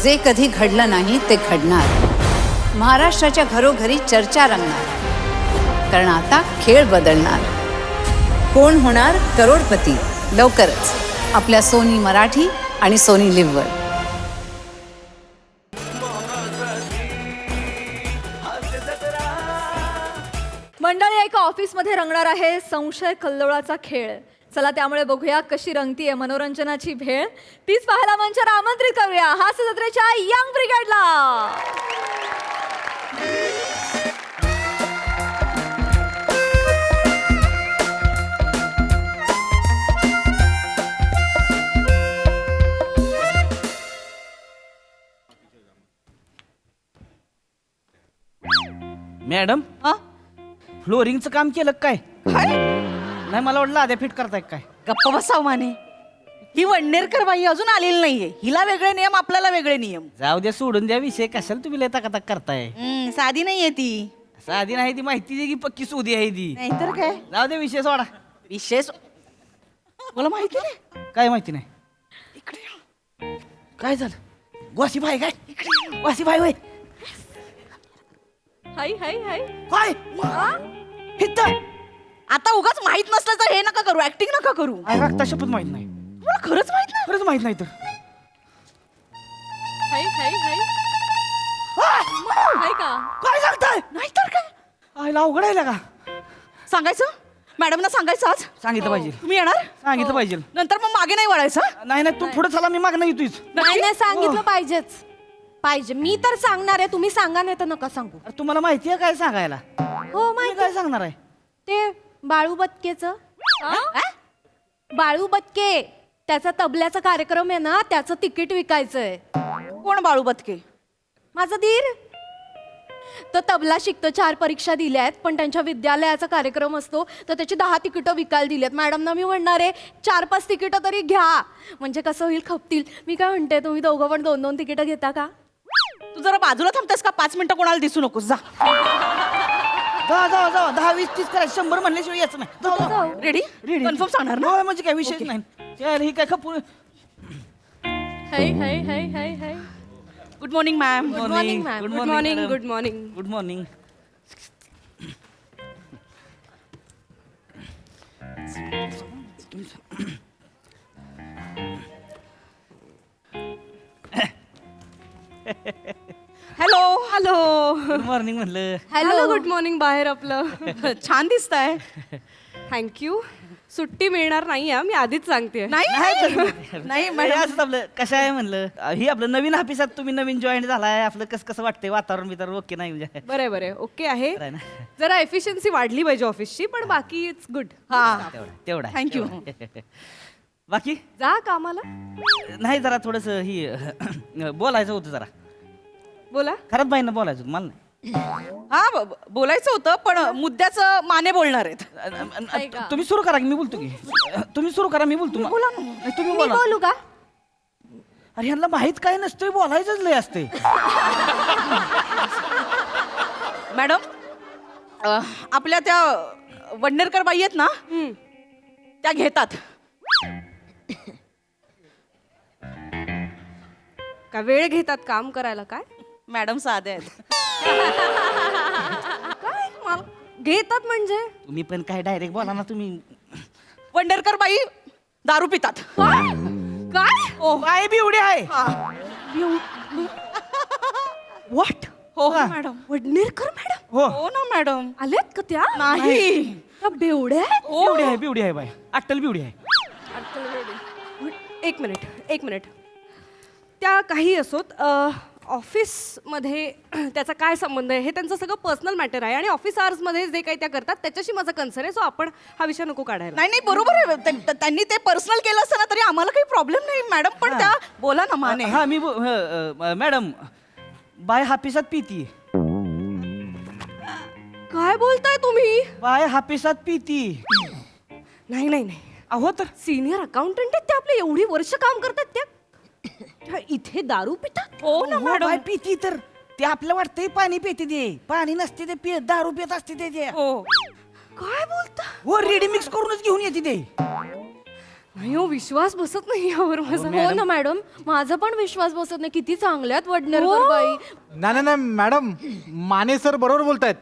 जे कधी घडलं नाही ते घडणार. महाराष्ट्राच्या घरोघरी चर्चा रंगणार, कारण आता खेळ बदलणार. कोण होणार करोडपती लवकरच आपल्या सोनी मराठी आणि सोनी लिव्हवर. मंडळी, एका ऑफिसमध्ये रंगणार आहे संशय कल्लोळाचा खेळ. चला त्यामुळे बघूया कशी रंगतीये मनोरंजनाची भेळ. तीच पाहायला मंचावर आमंत्रित करूया हास्य जत्रेच्या यंग ब्रिगेडला. मॅडम फ्लोरिंगचं काम केलं काय? नाही मला वाटलं आधी फिट करताय काय. गप्प बसाव माने. ही वडनेरकर बाई अजून आलेली नाहीये. हिला वेगळे नियम, आपल्याला वेगळे नियम. जाऊ द्या, सोडून द्या विषय. कशाला तुम्ही लय तकातक करताय? साधी नाहीये ती. साधी नाही ती, माहिती आहे की पक्की सोदी आहे ती. नाहीतर काय. जाऊ दे विषय सोडा. विशेष मला माहिती नाही. काय माहिती नाही? इकडे या. काय झालं? वासी भाई काय? इकडे वासी भाई होय. हाय हाय हाय. काय हिथं? आता उगाच माहित नसलं तर हे नका करू, ऍक्टिंग नका करू. रक्ता शपथ माहित नाही. मला खरंच माहित नाही. खरंच माहित नाही तर हाय हाय हाय. हाय का? काय सांगताय? नाहीतर काय. आईला अवघड आहे का? सांगायचं मॅडमना, सांगायचं आज. सांगितलं पाहिजे. तुम्ही येणार? सांगितलं पाहिजे. नंतर मग मागे नाही वळायचं. नाही नाही, तू पुढे चला, मी मागणं येतोयच. नाही सांगितलं पाहिजेच. पाहिजे. मी तर सांगणार आहे, तुम्ही सांगा नाही तर नका सांगू. अरे तुम्हाला माहिती आहे काय सांगायला? हो तुम्ही माहिती. काय सांगणार आहे? ते बाळू बत्केचं. बाळू बत्के, त्याचा तबल्याचा कार्यक्रम आहे ना, त्याचं तिकीट विकायचंय. कोण बाळू बदके? माझा धीर तो तबला शिकतो. 4 परीक्षा दिल्या आहेत, पण त्यांच्या विद्यालयाचा कार्यक्रम असतो तर त्याची 10 तिकीटं विकायला दिली. मॅडमना मी म्हणणार आहे 4-5 तिकीटं तरी घ्या, म्हणजे कसं होईल, खपतील. मी काय म्हणते, तुम्ही दोघं पण 2-2 तिकीटं घेता का? तू जरा बाजूला थांबतेस का? 5 मिनिटं कोणाला दिसू नकोस. जा जा जा जा, 10 20 30 करा, 100 म्हणल्याशिवाय याच नाही. जाऊ, जाऊ. Ready ready. कन्फर्म सांगणार ना? होय, म्हणजे काय विषयच नाही. त्याला ही काय खपून. Hi hi hi hi hi. Good morning ma'am. Good morning ma'am. Good morning. Good morning. Good morning. Hello hello. Good morning म्हणलं. Hello good morning. बाहेर आपलं छान दिसताय. थँक्यू. सुट्टी मिळणार नाही मी आधीच सांगते. नाही नाही मॅडम. असंच आपलं कसं आहे म्हणलं, ही आपलं नवीन ऑफिसात तुम्ही नवीन जॉईन झालाय. आपलं कसं वाटतंय? वातावरण बितावरण ओके नाही म्हणजे? बरं बरं, ओके आहे. बरं आहे ना? जरा एफिशियन्सी वाढली पाहिजे ऑफिसची, पण बाकी इट्स गुड. हा तेवढा Thank you. बाकी जा कामाला. नाही, जरा थोडस ही बोलायचं होतं जरा. बोला. खरंच बाईंना बोलायचं होतं मला. नाही हा बोलायचं होतं, पण मुद्द्याचं माने बोलणार आहेत. तुम्ही सुरू करा की मी बोलतो की. तुम्ही सुरू करा, मी बोलतो. बोला ना. नाही, तुम्ही मी बोला. बोलू का? अरे ह्यांना माहित काय नसतंय, बोलायचंच लय असते. मॅडम आपल्या त्या वडनेरकर बाई आहेत ना, त्या घेतात. का वेळ घेतात काम करायला? काय मॅडम साधे आहेत. काय मला घेतात म्हणजे? तुम्ही पण काय डायरेक्ट बोला ना तुम्ही. वडनेरकर बाई दारू पितात. काय? ओ काय बी उडी आहे. व्हॉट? हो हा. मॅडम. वडनेरकर मॅडम हो हो ना मॅडम. आल्यात का त्या? नाही. त्या बेवड्या आहेत? बिवडी आहे, बिवडी आहे बाई. अट्टल बिवडी आहे. एक मिनिट. त्या काही असोत, ऑफिसमध्ये त्याचा काय संबंध आहे हे त्यांचं सगळं पर्सनल मॅटर आहे, आणि ऑफिस आवर्समध्ये जे काही त्या करतात त्याच्याशी माझा कन्सर्न आहे. सो आपण हा विषय नको काढायला. नाही बरोबर आहे. त्यांनी ते पर्सनल केलं असतं ना तरी आम्हाला काही प्रॉब्लेम नाही मॅडम, पण त्या बोला ना माने. हा मी मॅडम बाय हापिसात पिती. काय बोलताय तुम्ही? बाय हापिसात पिती. नाही अहो तर सिनियर अकाउंटंट आहेत ते, आपले एवढी वर्ष काम करतात त्या इथे दारू पितात? हो ना मॅडम. बाय पिती तर ते आपलं वाटतंय पाणी पिते, ते पाणी नसते, ते दारू पित असते ते. हो. काय बोलता? हो रेडी मिक्स करूनच घेऊन येते ते. नाही हो, विश्वास बसत नाही यावर माझा. हो ना मॅडम, माझा पण विश्वास बसत नाही. किती चांगल्या आहेत वडनेरकर बाई. नाही नाही मॅडम, माने सर बरोबर बोलतायत.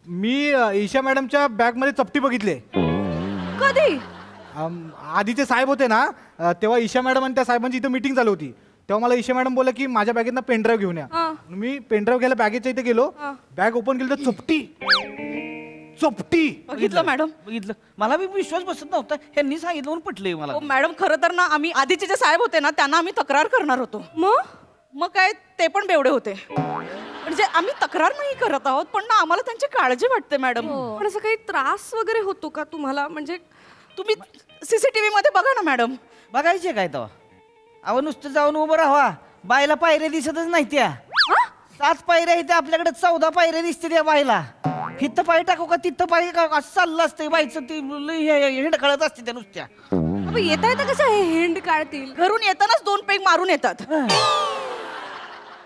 मी ईशा मॅडमच्या बॅगमध्ये चपटी बघितली. कधी? आधीचे साहेब होते ना, तेव्हा ईशा मॅडम आणि त्या साहेबांची इथं मीटिंग चालू होती. तेव्हा मला ईशा मॅडम बोलल्या की माझ्या बॅगेतनं पेनड्राईव्ह घेऊन या. मी पेनड्राईव्ह घ्यायला बॅगेच्या इथे गेलो. बॅग ओपन केली तर चपटी. बघितलं मॅडम? बघितलं, मला बी विश्वास बसत नव्हता. ह्यांनी सांगितलं म्हणून पटलंय मला. हो मॅडम, खरं तर ना आम्ही आधीचे जे साहेब होते ना त्यांना आम्ही तक्रार करणार होतो. मग काय ते पण बेवडे होते. म्हणजे आम्ही तक्रार नाही करत आहोत, पण ना आम्हाला त्यांची काळजी वाटते मॅडम. पण असं काही त्रास वगैरे होतो का तुम्हाला? म्हणजे तुम्ही सीसीटीव्ही मध्ये बघा ना मॅडम. बघायचे काय तेव्हा? अहो नुसतं जाऊन उभं राहा, बायला पायऱ्या दिसतच नाही त्या. 7 पायऱ्या इथे आपल्याकडे 14 पायऱ्या दिसते त्या बायला. हिथं पाय टाकू का तिथं पाय का असं चाललं असतं बाईचं. ती हिंड कळत असते त्या नुसत्या. येता येता कसं हे हेंड काढतील? घरून येतानाच 2 पेग मारून येतात.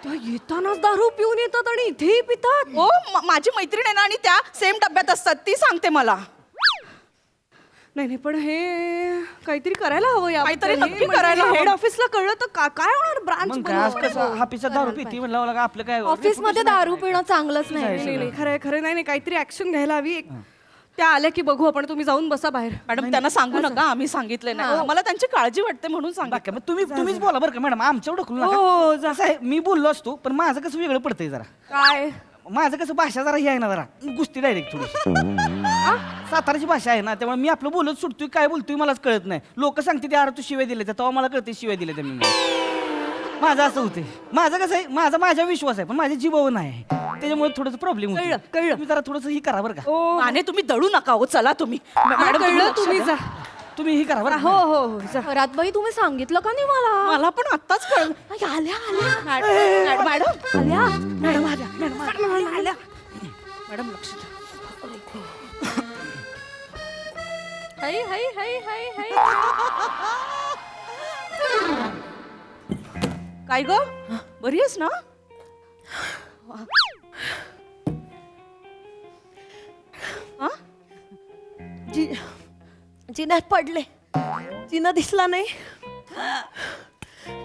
त्या येतानाच दारू पिऊन येतात आणि इथेही पितात. हो, माझी मैत्रीण आहे ना, आणि त्या सेम डब्यात असतात. ती सांगते मला. नाही नाही, पण हे काहीतरी करायला हवं. काहीतरी नक्की करायला हवं. हेड ऑफिसला कळलं तर काय होणार? मग काय आज ब्रांच कसं हापीचा दारू पिती म्हणलं का आपलं काय ऑफिस मध्ये दारू पिणं चांगलंच नाही. नाही खरं खरं नाही नाही, काहीतरी ऍक्शन घ्यायला हवी. त्या आल्या की बघू आपण. तुम्ही जाऊन बसा बाहेर. मॅडम त्यांना सांगू नका, आम्ही सांगितले नाही. आम्हाला त्यांची काळजी वाटते म्हणून सांगा. बाकी मग तुम्हीच बोला बरं का मॅडम, आमच्यावर ढकलू नका. हो, असं आहे, मी बोललो असतो पण माझं कसं वेगळं पडतंय जरा. काय? माझं कसं भाषा जरा ही आहे ना, जरा गुस्ती डायरेक्ट थोडी. साताराची भाषा आहे ना, त्यामुळे मी आपलं बोलत सुटतोय, काय बोलतोय मलाच कळत नाही. लोक सांगते ते अरे तू शिवाय दिले तेव्हा मला कळते शिवाय दिले मी. माझं असं होते. माझं कसं आहे, माझा विश्वास आहे पण माझ्या जीवावर नाही, त्याच्यामुळे थोडंसं प्रॉब्लेम कळलं. तुम्ही जरा थोडंसं ही करा बरं का. माने तुम्ही दळू नका हो, चला तुम्ही. मॅडम कळलं, तुम्ही जा. तुम्ही ही करा बरं हो का. हो हो जा. घरात बाई तुम्ही सांगितलं का नाही मला? मला पण आत्ताच कळलं. आई, आल्या आल्या मॅडम आल्या. मॅडम आल्या, मॅडम आल्या. मॅडम लक्ष द्या. हाय हाय हाय हाय हाय. काय ग, बरी आहेस ना? हा? जिन्यात पडले. जिना दिसला नाही.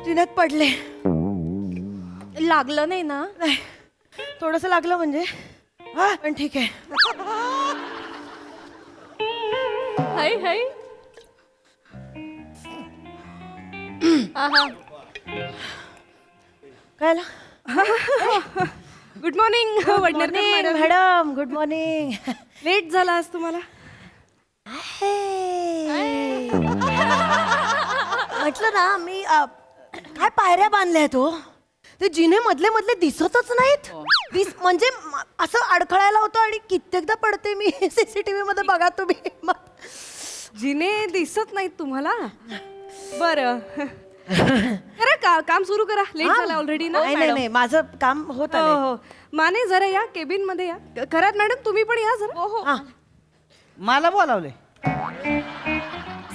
जिन्यात पडले. लागलं नाही ना? नाही, थोडस लागलं म्हणजे, पण ठीक आहे. हाय हाय. आहा. काय good morning Wadnerkar madam. Madam, good morning. Late झाला आज तुम्हाला? म्हटलं ना मी, काय पायऱ्या बांधल्या तो, ते जिने मधले मधले दिसतच नाहीत. म्हणजे असं अडखळायला होतं आणि कित्येकदा पडते मी. सीसीटीव्ही मध्ये बघा तुम्ही. जिने दिसत नाहीत तुम्हाला? बरं करा का काम सुरू करा. लेट झाला ऑलरेडी ना. नाही नाही नाही, माझं काम होत हो आलंय. हो. माने जरा या केबिन मध्ये या. खरात मॅडम तुम्ही पण या जरा. हो हा, मला बोलावले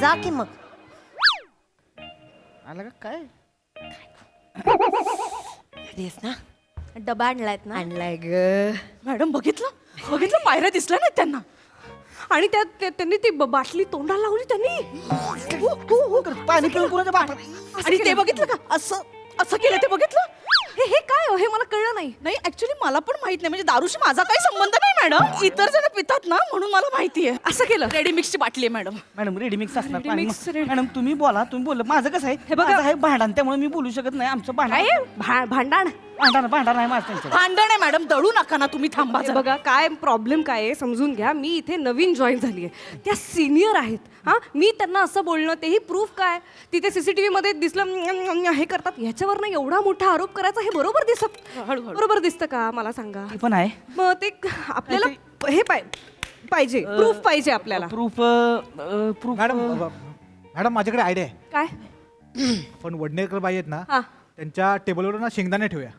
जा की मग. आला का काय. येस ना, डबा आणलायत ना? आणलाय ग. मॅडम बघितलं पायऱ्या दिसल्या नाहीत त्यांना. आणि त्यांनी ती बाटली तोंडाला लावली त्यांनी. पाणी पिऊन कुणाच्या बाटल्या. आणि ते बघितलं का, असं केलं ते बघितलं? हे काय हो? हे मला कळलं नाही. नाही, ऍक्च्युली मला पण माहित नाही. म्हणजे दारूशी माझा काही संबंध नाही मॅडम. इतर जण पितात ना म्हणून मला माहिती आहे. असं केलं? रेडी मिक्सची बाटली आहे मॅडम. मॅडम रेडी मिक्स असणार Ready पाणी. mix, ready- मॅडम तुम्ही बोला, तुम्ही बोल. माझं कसं आहे, हे बघा. माझं आहे भांडण, त्यामुळे मी बोलू शकत नाही. आमचं भांडण काय भांडण? भांडण आहे माझं त्यांच्यावर. भांडण आहे मॅडम, दळू नका ना तुम्ही, थांबा हे जरा. बघा काय प्रॉब्लेम काय आहे समजून घ्या. मी इथे नवीन जॉईन झाली आहे. त्या सिनियर आहेत. हा, मी त्यांना असं बोलणं, तेही प्रूफ काय, तिथे सीसीटीव्ही मध्ये दिसलं हे करतात, ह्याच्यावर एवढा मोठा आरोप करायचा हे बरोबर दिसत बरोबर दिसतं का मला सांगा. ते पण आहे मग ते आपल्याला हे पाहिजे प्रूफ पाहिजे आपल्याला. प्रूफ. मॅडम माझ्याकडे आयडिया आहे. काय? पण वडनेरकर बाई आहेत ना, हा, त्यांच्या टेबलवर ना शेंगदाणे ठेवूया.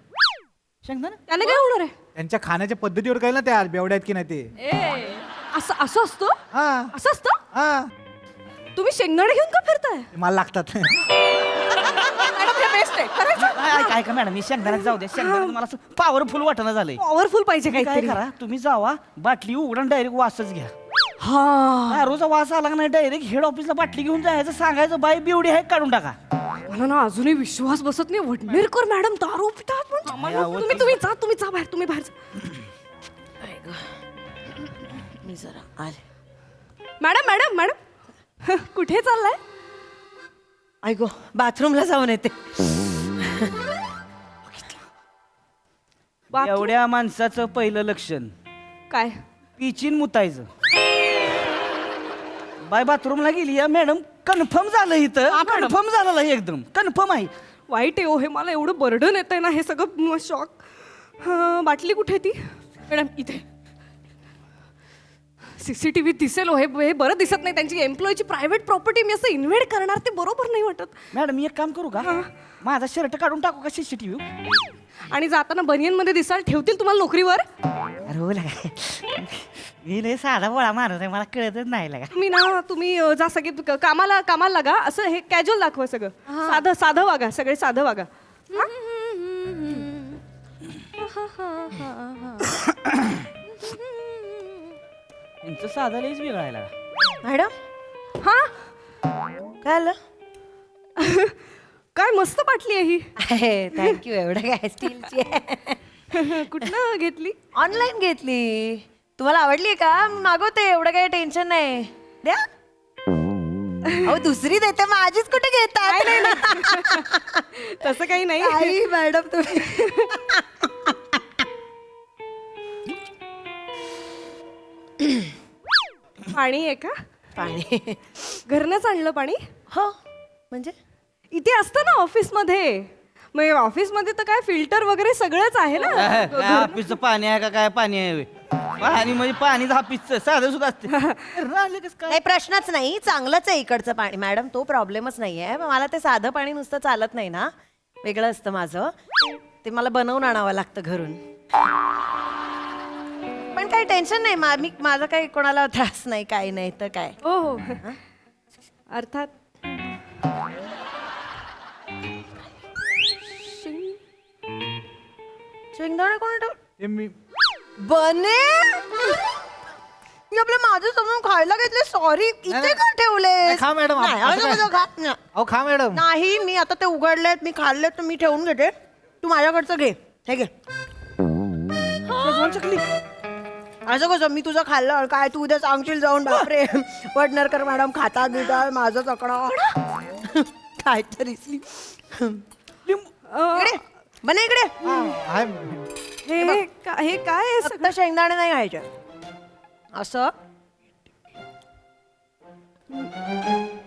शेंगदाणा. त्याने काय होणार आहे? त्यांच्या खाण्याच्या पद्धतीवर कळेल ना त्या बेवड्या आहेत की नाही ते. असं असतं? हा असं असतं? हा, तुम्ही शेंगदाणे घेऊन का फिरताय? मला लागतात. मॅडम हे बेस्ट आहे, करायचं. काय का मॅडम, मी शेंगदाण्यात जाऊ द्या. शेंगदाण्यात मला असं पॉवरफुल वाटणं झालंय. पॉवरफुल पाहिजे काय काहीतरी. करा, तुम्ही जावा बाटली उघडून डायरेक्ट वासच घ्या. हा दारूचा वास आला का नाही डायरेक्ट हेड ऑफिसला बाटली घेऊन जायचं, सांगायचं बाई बेवडी आहे काढून टाका. मला ना अजूनही विश्वास बसत नाही. वडनेरकर मॅडम दारू पितात तुम्ही जा बाहेर, तुम्ही बाहेर जा. मी जरा आले. मॅडम मॅडम मॅडम कुठे चाललाय? ऐको बाथरूमला जाऊन येते. एवढ्या माणसाचं पहिलं लक्षण काय? पिचीन मुतायचं. बाय बाथरूमला गेली या मॅडम, कन्फर्म झालं इथं, कन्फर्म झालेलं आहे, एकदम कन्फर्म आहे. वाईट आहे हो हे, मला एवढं बर्डन येत आहे ना हे सगळं शॉक. बाटली कुठे ती? मॅडम इथे. सीसीटीव्ही दिसेल हो, हे बरं दिसत नाही. त्यांची एम्प्लॉईची प्रायव्हेट प्रॉपर्टी मी असं इन्व्हेड करणार ते बरोबर नाही वाटत. मॅडम मी एक काम करू का, माझा शर्ट काढून टाकू का सीसीटीव्ही? आणि जाताना बनियनमध्ये दिसाल, ठेवतील तुम्हाला नोकरीवर. अरे हो लागा, मी लय साधा बोळा माणूस आहे, मला कळतच नाही लागा. तुम्ही जा सगळे कामाला लागा. असं हे कॅज्युअल दाखवा सगळं, साधं वागा, सगळे साधं वागा. यांचं साधा लयच वेगळा आहे लागा. मॅडम हा काय आलं? काय मस्त बाटली आहे ही. थँक्यू. एवढं काय स्टीलची आहे. कुठनं घेतली? ऑनलाईन घेतली. तुम्हाला आवडली का? मी मागवते, एवढं काही टेन्शन नाही. द्या. अहो दुसरी देते, माझीच कुठे घेतात? तसं काही नाही. आई मॅडम तुम्ही. पाणी आहे का? पाणी घरनंच आणलं पाणी? हो म्हणजे इथे असतं ना ऑफिसमध्ये. मग ऑफिसमध्ये तर काय फिल्टर वगैरे सगळंच आहे ना. हापीचं पाणी आहे का काय पाणी आहे? पाणी म्हणजे पाणी हापीचं साधं सुद्धा असते. राहिले कसं काय? नाही प्रश्नच नाही, चांगलंच आहे इकडचं पाणी मॅडम, तो प्रॉब्लेमच नाही आहे. मला ते साधं पाणी नुसतं चालत नाही ना, वेगळं असतं माझं, ते मला बनवून आणावं लागतं घरून. पण काही टेन्शन नाही, माझा काही कोणाला त्रास नाही, काही नाही तर काय. हो हो अर्थात. शेंगदाणे कोण ठेव हे मी बने, मी आपल्या माझं समजून खायला घेतले, सॉरी. इथे का ठेवले? नाही, खा मॅडम, नाही, असं असं काय? कसं खा? नाही. अहो खा मॅडम. नाही, मी आता ते उघडलेत, मी खाल्ले तर मी ठेवून घेते. तू माझ्याकडचं घे, हे घे. चकली. असं कसं? मी तुझं खाल्लं काय, तू उद्या सांगशील जाऊन बापरे वडनेरकर मॅडम खाता बिता माझं चकडा काय तरी. इकडे बने, इकडे. हाय. हे काय आहे? फक्त शेंगदाणे नाही खायचे, असं.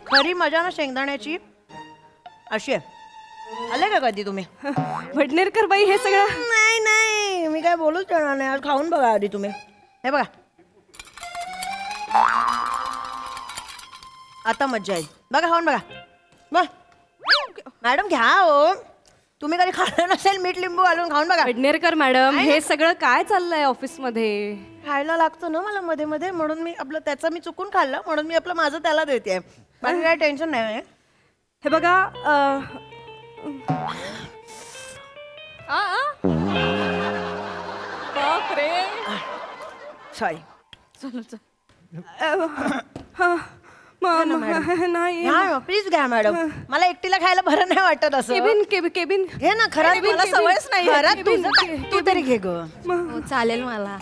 खरी मजा ना शेंगदाण्याची अशी आहे. आले का कधी तुम्ही? वडनेरकर बाई हे सगळं नाही नाही, मी काय बोलूच देणार नाही. आज खाऊन बघा आधी तुम्ही. हे बघा, आता मज्जा येईल. बघा खाऊन बघा. मॅडम घ्या हो, तुम्ही कधी खाल्लं नसेल मीठ लिंबू घालून, खाऊन बघा. वडनेरकर मॅडम हे सगळं काय चाललंय ऑफिसमध्ये? खायला लागतं ना मला मध्ये मध्ये, म्हणून मी आपलं त्याचं मी चुकून खाल्लं, म्हणून मी आपलं माझं त्याला देते. बाकी काय टेन्शन नाही. हे बघा सॉरी. नाही प्लीज घ्या मॅडम, मला एकटीला खायला बरं नाही वाटत असं. केबिन घे ना, खरंच मला सवयच नाही. घरात तुझं काय, तू तरी घे ग. हो, चालेल मला.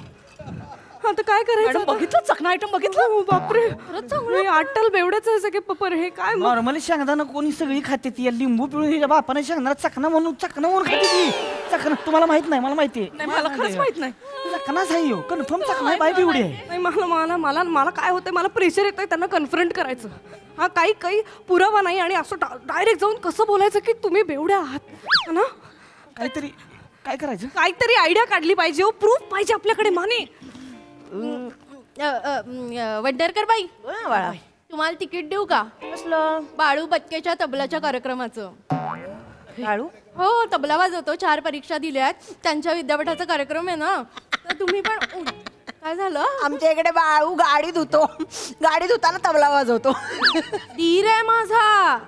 आता काय करायचं? मॅडम बघितलं चकना आयटम बघितलं? हो, बापरे हे आटल बेवड्याच आहे सगळे पपर. हे काय मग? नॉर्मली शेंगदाणा कोणी सगळी खाते ती, लिंबू पिळून हिच्या बापाने शेंगदाणा चकना म्हणून खाते ती. चकना तुम्हाला माहित नाही, मला माहिती आहे. नाही मला खरंच माहित नाही. चकनाच आहे हो, कन्फर्म चकना आहे, बाय बिवडी आहे. नाही मला मला मला काय होतंय, मला प्रेशर येतंय त्यांना कन्फ्रंट करायचं. हा काही पुरावा नाही आणि असं डायरेक्ट जाऊन कसं बोलायचं की तुम्ही बेवड्या आहात ना. काहीतरी काय करायचं? काहीतरी आयडिया काढली पाहिजे हो, प्रूफ पाहिजे आपल्याकडे. माने वडनेरकर बाई, बाळा तुम्हाला तिकीट देऊ का? कसलं बाळू बच्चेच्या तबलाच्या कार्यक्रमाचं. काळू? हो, तबला वाजवतो, 4 परीक्षा दिल्यात, त्यांच्या विद्यापीठाचा कार्यक्रम आहे ना, तर तुम्ही पण काय झालं? आमच्या इकडे बाळू गाडी धुतो, गाडी धुताना तबला वाजवतो. धीर आहे माझा.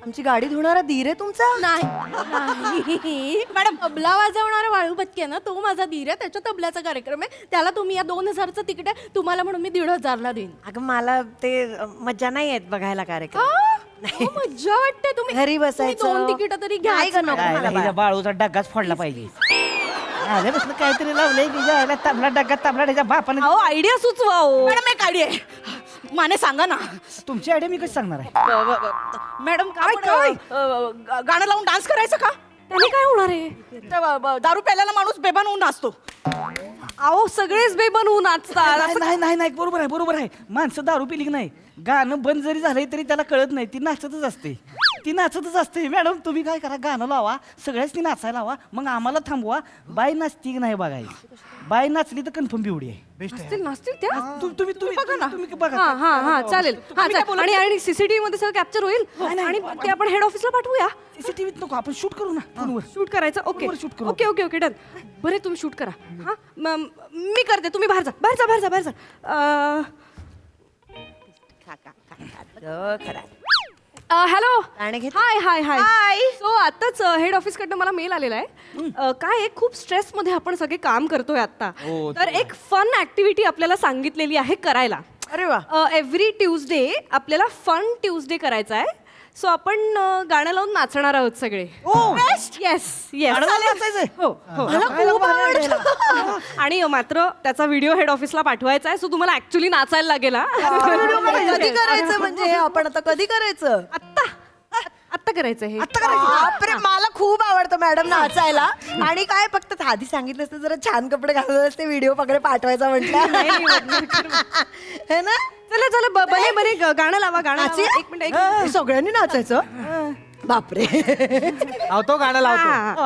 आमची गाडी धुणारा धीर आहे तुमचा? नाही मॅडम तबला वाजवणारा वाळू बच्चे ना तो माझा धीर आहे, त्याच्या तबल्याचा कार्यक्रम आहे. त्याला तुम्ही या 2000चं तिकीट आहे, तुम्हाला म्हणून मी 1500ला देईन. अगं मला ते मज्जा नाही येत बघायला कार्यक्रम. हो, मज्जा वाटते. तुम्ही घरी बसायचं. 2 तिकीट तरी घ्या. नाही गं, नको मला हिच्या बाळा. बाळूचा डग्गाच फोडला पाहिजे. आल्यापासून काहीतरी लावलंय तिच्या आईला तांबला डग्गा तांबला त्याच्या बापाने. अहो आयडिया सुचवा हो. मॅडम एक आयडिया आहे. माने सांगा ना. तुमची आयडिया मी कशी सांगणार आहे? मॅडम काय? गाणं लावून डान्स करायचं का? त्याने काय होणार आहे? दारू प्यायला माणूस बेभान होऊन नाचतो. अहो सगळेच बेबन होऊन नाचतात. नाही नाही नाही नाही बरोबर आहे. माणसं दारू पिली की नाही गाणं बंद जरी झालंय तरी त्याला कळत नाही. ती नाचतच असते. मॅडम तुम्ही काय करा, गाणं लावा, सगळ्याच ती नाचायला लावा, मग आम्हाला थांबवा. बाई नाचती की नाही बघायची. बाई नाचली तर कन्फर्म बिवडी आहे. नाचतील त्या? तुम्ही बघा ना, तुम्ही बघा. हा चालेल. आणि सीसीटीव्ही मध्ये सगळं कॅप्चर होईल आणि ते आपण हेड ऑफिसला पाठवूया. सीसीटीव्हीत नको, आपण शूट करू ना फोनवर. शूट करायचं. ओके फोनवर shoot करू. Okay done. बरे तुम्ही शूट करा. हा मी करते, तुम्ही बाहेर जा. हॅलो. गाणे घेत. हाय. सो आताच हेड ऑफिस कडनं मला मेल आलेला आहे. काय आहे, खूप स्ट्रेस मध्ये आपण सगळे काम करतोय आता. हो, तर एक फन ऍक्टिव्हिटी आपल्याला सांगितलेली आहे करायला. अरे वा. एव्हरी ट्यूजडे आपल्याला फन ट्यूजडे करायचा आहे. सो आपण गाणं लावून नाचणार आहोत सगळे. येस गाणं लावून नाचायचंय? हो. काय खूप आवडतं. आणि मात्र त्याचा व्हिडिओ हेड ऑफिसला पाठवायचा आहे. सो तुम्हाला ऍक्च्युली नाचायला लागेल. कधी करायचं म्हणजे आपण आता कधी करायचं? आत्ता करायचं हे. बापरे, मला खूप आवडतं मॅडम नाचायला. आणि काय फक्त आधी सांगितलं असतं जरा छान कपडे घालून असते व्हिडिओ वगैरे पाठवायचा म्हटलं है ना. चला बने गाणं लावा. नाचूया? एक मिनिट. सगळ्यांनी नाचायचं? बापरे. लावतो गाणं लावतो.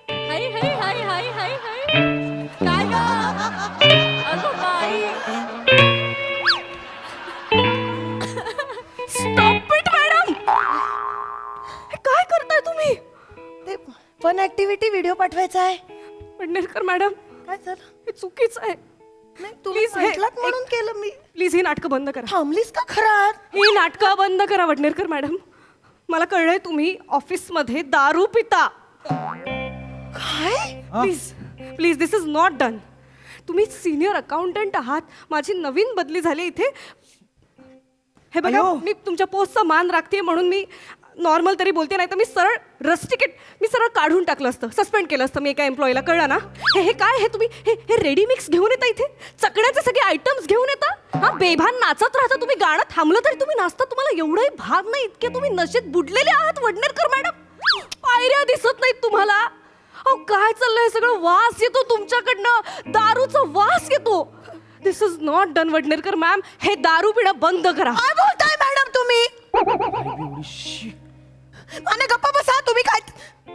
हाय हाय हाय हाय हाय हाय. काय गं? अगं बाई. Stop it madam. काय करताय तुम्ही? ते फन ऍक्टिव्हिटी व्हिडिओ पाठवायचा आहे. पेडणेकर मॅडम, काय झालं? हे चुकीचं आहे. नाही तुम्ही Please, हे- म्हटलात म्हणून केलं मी. प्लीज ही नाटकं बंद करा. थांबलीस का खरात? ही नाटकं बंद करा वडनेरकर मॅडम. मला कळलंय तुम्ही ऑफिसमध्ये दारू पिता. काय? Please this is not done. तुम्ही सिनियर अकाउंटंट आहात. माझी नवीन बदली झाली इथे. हे बघा, अयो. मी तुमच्या पोस्टचा मान राखते म्हणून मी नॉर्मल तरी बोलते, नाही तर मी सरळ रस्टिकेट मी सरळ काढून टाकलं असतं, सस्पेंड केलं असतं मी एका एम्प्लॉईला. कळलं ना? हे काय हे तुम्ही हे रेडी मिक्स घेऊन येता इथे, चकण्याचे सगळे आयटम्स घेऊन येता. हा बेभान नाचत राहता तुम्ही. गाणं थांबलं तरी तुम्ही नाचता. तुम्हाला एवढंही भाग नाही, इतके तुम्ही नशेत बुडलेले आहात वडनेरकर मॅडम. पायऱ्या दिसत नाहीत तुम्हाला. अहो काय चाललंय सगळं? वास येतो तुमच्याकडनं, दारूचा वास येतो. दिस is not done Vadnerkar ma'am. हे दारू पिणं बंद करा. काय बोलताय मॅडम तुम्ही? आणि गप्पा बसा तुम्ही. काय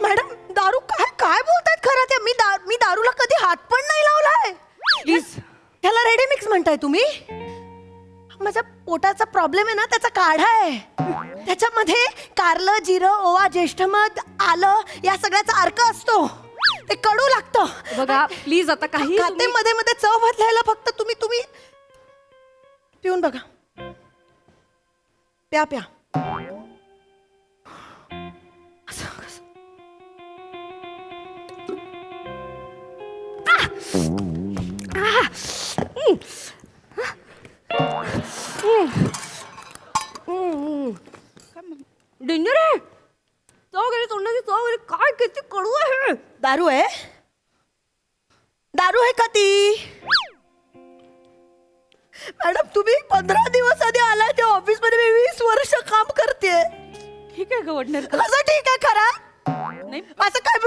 मॅडम दारू काय बोलतायत खरं ते? मी दारूला कधी हात पण नाही लावलाय. प्लीज. त्याला रेडी मिक्स म्हणताय तुम्ही? माझा पोटाचा प्रॉब्लेम आहे ना, त्याचा काढा आहे. त्याच्यामध्ये कारलं, जिरं, ओवा, ज्येष्ठमध, आलं या सगळ्याचा अर्क असतो. ते कडू लागतं. बघा प्लीज, आता काही खाते मध्ये मध्ये चव बदलायला फक्त तुम्ही पिऊन बघा. प्या. डेंजर आहे. चव गेली तोंडाची, चव गेली. काय किती कडू आहे. दारू आहे का ती? मॅडम तुम्ही 15 दिवस आधी आलाय त्या ऑफिस मध्ये. मी 20 वर्ष काम करते. ठीक आहे गव्हर्नर. कसं ठीक आहे खरा? नाही असं काय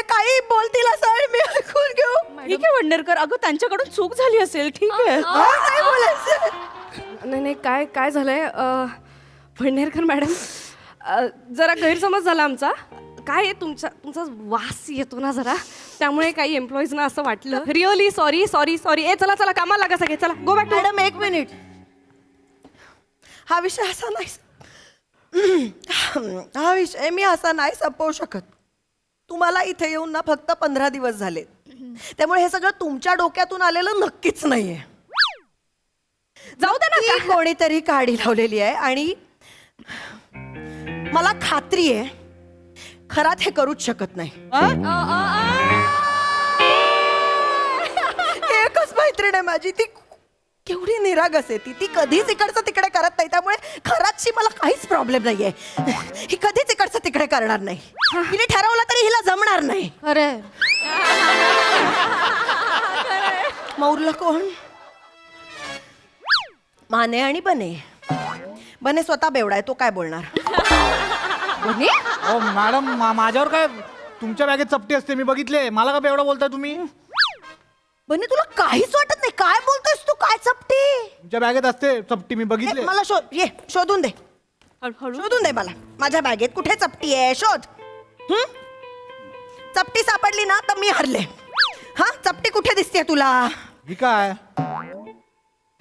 काही बोलतील असं मी ऐकून घेऊ? ठीक आहे वडनेरकर. अगं त्यांच्याकडून चूक झाली असेल. ठीक आहे. काय बोलायचं? नाही काय झालंय भंडेरकर मॅडम, जरा गैरसमज झाला आमचा. काय आहे, तुमचा वास येतो ना जरा, त्यामुळे काही एम्प्लॉईजना असं वाटलं. Really sorry. ए चला कामाला लागा सगळे. चला गो बॅक. मॅडम एक मिनिट. हा विषय असा नाही. हा विषय मी असा नाही संपवू शकत. तुम्हाला इथे येऊन ना फक्त 15 दिवस झाले. त्यामुळे हे सगळं तुमच्या डोक्यातून आलेलं नक्कीच नाहीये. जाऊ दे ना. ती कोणीतरी काडी लावलेली आहे. आणि मला खात्री आहे खरात हे करूच शकत नाही. एकच मैत्रीण आहे माझी, ती केवढी निरागस आहे ती कधीच इकडचं तिकडे करत नाही. त्यामुळे खरातशी मला काहीच प्रॉब्लेम नाहीये. ही कधीच इकडचं तिकडे करणार नाही. हिने ठरवलं तरी हिला जमणार नाही. अरे मौरला कोण? माने आणि बने. बने स्वतः बेवडा आहे, तो काय बोलणार? अहो मॅडम माझ्यावर काय तुमच्या बॅगेत चपटी असते मी बघितले. मला का एवढं बोलताय तुम्ही? बने तुला काहीच वाटत नाही? काय बोलतोयस तू? काय चपटी? तुमच्या बॅगेत असते चपटी मी बघितले. मला शोधून दे. शोधून दे मला. माझ्या बॅगेत कुठे चपटी आहे? शोध. चपटी सापडली ना तर मी हरले. हा, चपटी कुठे दिसते तुला? ही काय?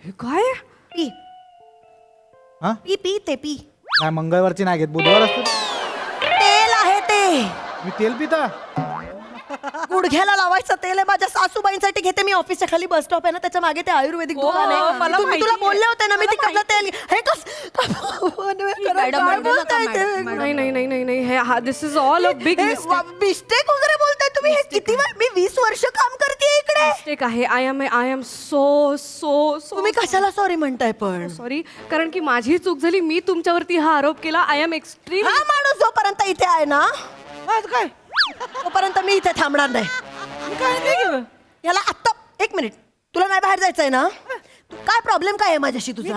हे काय पी हा पी पी ते पी. नाही मंगळवारची नाही घेत, बुधवार असते. तेल आहे ते. मी तेल पिता? गुडघ्याला लावायचं तेल आहे. माझ्या सासूबाईंसाठी घेते मी. ऑफिसच्या खाली बस स्टॉप आहे ना, त्याच्या मागे ते आयुर्वेदिक दुकान आहे. मला तुम्ही तुला माहिती बोलले होते ना मी मला तिकडलं तेल. हे कस मॅडम, काय म्हणू नका, बोलताय ते? मॅडम. नाही नाही नाही नाही नाही हे हा this is all a big mistake वगैरे बोलताय तुम्ही? हे किती वेळ? मी 20 वर्ष काम करते इकडे. मिस्टेक आहे. I am so so so तुम्ही कशाला सॉरी म्हणताय पण? सॉरी, कारण की माझी चूक झाली. मी तुमच्यावरती हा आरोप केला. I am extreme. हा माणूस जोपर्यंत इथे आहे ना, काय तोपर्यंत मी इथे थांबणार नाही. याला आत्ता 1 मिनिट. तुला नाही बाहेर जायचंय ना? काय प्रॉब्लेम काय आहे माझ्याशी तुझा?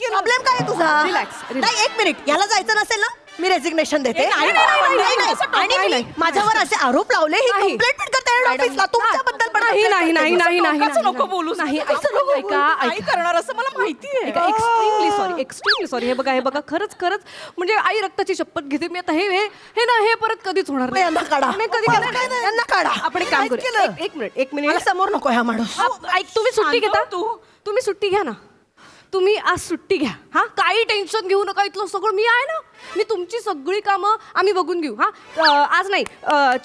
प्रॉब्लेम काय आहे तुझा? Relax. नाही 1 मिनिट. याला जायचं नसेल ना, मी रेजिग्नेशन देते. नाही, नाही, नाही, नाही, आणि नाही, मी नाही. माझ्यावर असे आरोप लावले. ही नाही. कंप्लेंट पण करते हेड ऑफिसला तुमच्याबद्दल पण. नाही नाही नाही नाही नाही नकाच नाही, नको बोलूस. नाही नकाच नको बोलूस. ऐका नाही करणार असं मला माहिती आहे. Extremely sorry. हे बघा खरंच म्हणजे आई रक्ताची शपथ घेते मी आता. हे ना हे परत कधीच होणार मग यांना काढा. नाही, कधी मला करणार काय नाही. यांना काढा. आपण एक काम काय करू. केलं? एक मला मिनिट समोर नको हा माणूस. ऐक, तुम्ही सुट्टी शांत घेता? हो तुम्ही सुट्टी घ्या ना. तुम्ही आज सुट्टी घ्या. हा, काही टेन्शन घेऊ नका. इथलं सगळं मी आहे ना. मी तुमची सगळी कामं आम्ही बघून घेऊ. हा, आज नाही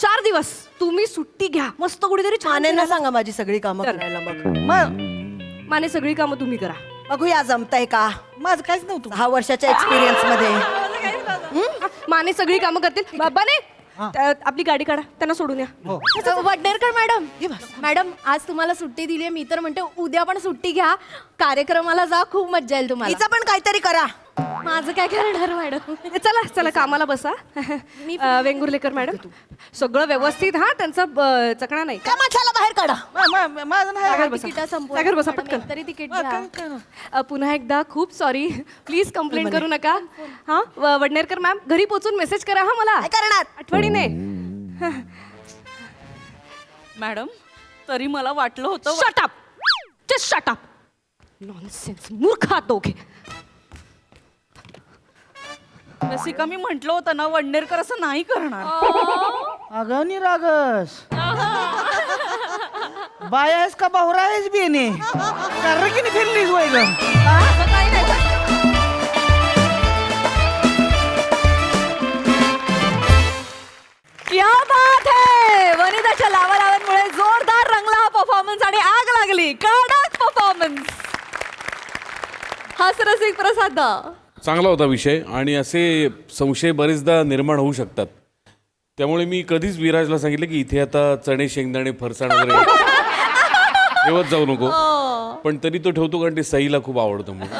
4 दिवस तुम्ही सुट्टी घ्या. मस्त कुठेतरी छान मानेला फिरायला. सांगा माझी सगळी कामं चल. करायला. मग माने सगळी कामं तुम्ही करा. बघूया जमतंय का. माझं काहीच नव्हतं. 6 वर्षाच्या एक्सपिरियन्स मध्ये. माने सगळी कामं करतील. बाबाने आपली गाडी काढा, त्यांना सोडून या. वडनेरकर मॅडम, मॅडम आज तुम्हाला सुट्टी दिली आहे. मी तर म्हणते उद्या पण सुट्टी घ्या. कार्यक्रमाला जा, खूप मज्जा येईल तुम्हाला. हिचं पण काहीतरी करा. माझं काय करणार मॅडम? चला चला कामाला बसा. वेंगुर्लेकर मॅडम सगळं व्यवस्थित. हा, त्यांचा चकणा नाही. कामाच्याला बाहेर काढा. माझं नाही. जागेवर बसा. तिकीटा संपवा. जागेवर बसा मॅडम, पटकन. तरी तिकीट घ्या. पुन्हा एकदा खूप सॉरी. प्लीज कंप्लेंट करू नका. हा, वडनेरकर मॅम घरी पोहोचून मेसेज करा हा मला काय करणार? आठवणीने. मॅडम तरी मला वाटलं होतं shut up, just shut up. Nonsense, मूर्ख आहात दोघे. रसिका मी म्हंटल होतं ना वडनेरकर असं नाही करणार. अगं निरागस बाय आहेस का बाहुरा आहेस बेने? की फिरलीस वय ग? क्या बात है. वनिताच्या लावालावांमुळे जोरदार रंगला हा परफॉर्मन्स आणि आग लागली. कडक परफॉर्मन्स. हास्यरसिक प्रसाद. चांगला होता विषय आणि असे संशय बरेचदा निर्माण होऊ शकतात. त्यामुळे मी कधीच विराजला सांगितलं की इथे आता चणे शेंगदाणे फरसाण वगैरे ठेवत जाऊ नको. पण तरी तो ठेवतो कारण ते सईला खूप आवडतं म्हणून.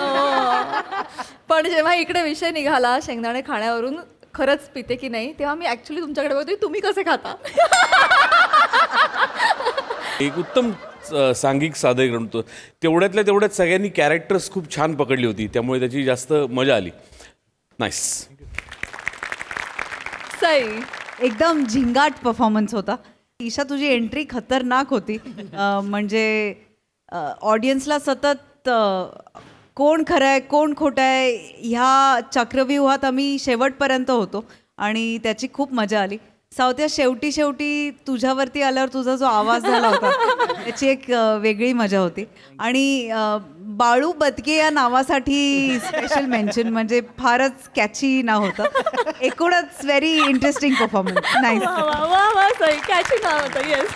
पण जेव्हा इकडे विषय निघाला शेंगदाणे खाण्यावरून खरंच पिते की नाही, तेव्हा मी ऍक्च्युली तुमच्याकडे बघतोय तुम्ही कसे खाता. एक उत्तम सांघिक सादरीकरण होतं. तेवढ्यातल्या तेवढ्यात सगळ्यांनी कॅरेक्टर्स खूप छान पकडली होती. त्यामुळे त्याची जास्त मजा आली. नाईस. सई. एकदम झिंगाट परफॉर्मन्स होता. ईशा तुझी एंट्री खतरनाक होती. म्हणजे ऑडियन्सला सतत कोण खरं आहे कोण खोटं आहे ह्या चक्रव्यूहात आम्ही शेवटपर्यंत होतो आणि त्याची खूप मजा आली. सावत्या शेवटी तुझ्यावरती आल्यावर तुझा जो आवाज झाला होता त्याची एक वेगळी मजा होती. आणि बाळू बदके या नावासाठी स्पेशल मेन्शन. म्हणजे फारच कॅची नाव होतं. एकूणच व्हेरी इंटरेस्टिंग परफॉर्मन्स. नाईस. वा वा वा सई. कॅची नाव होतं. येस.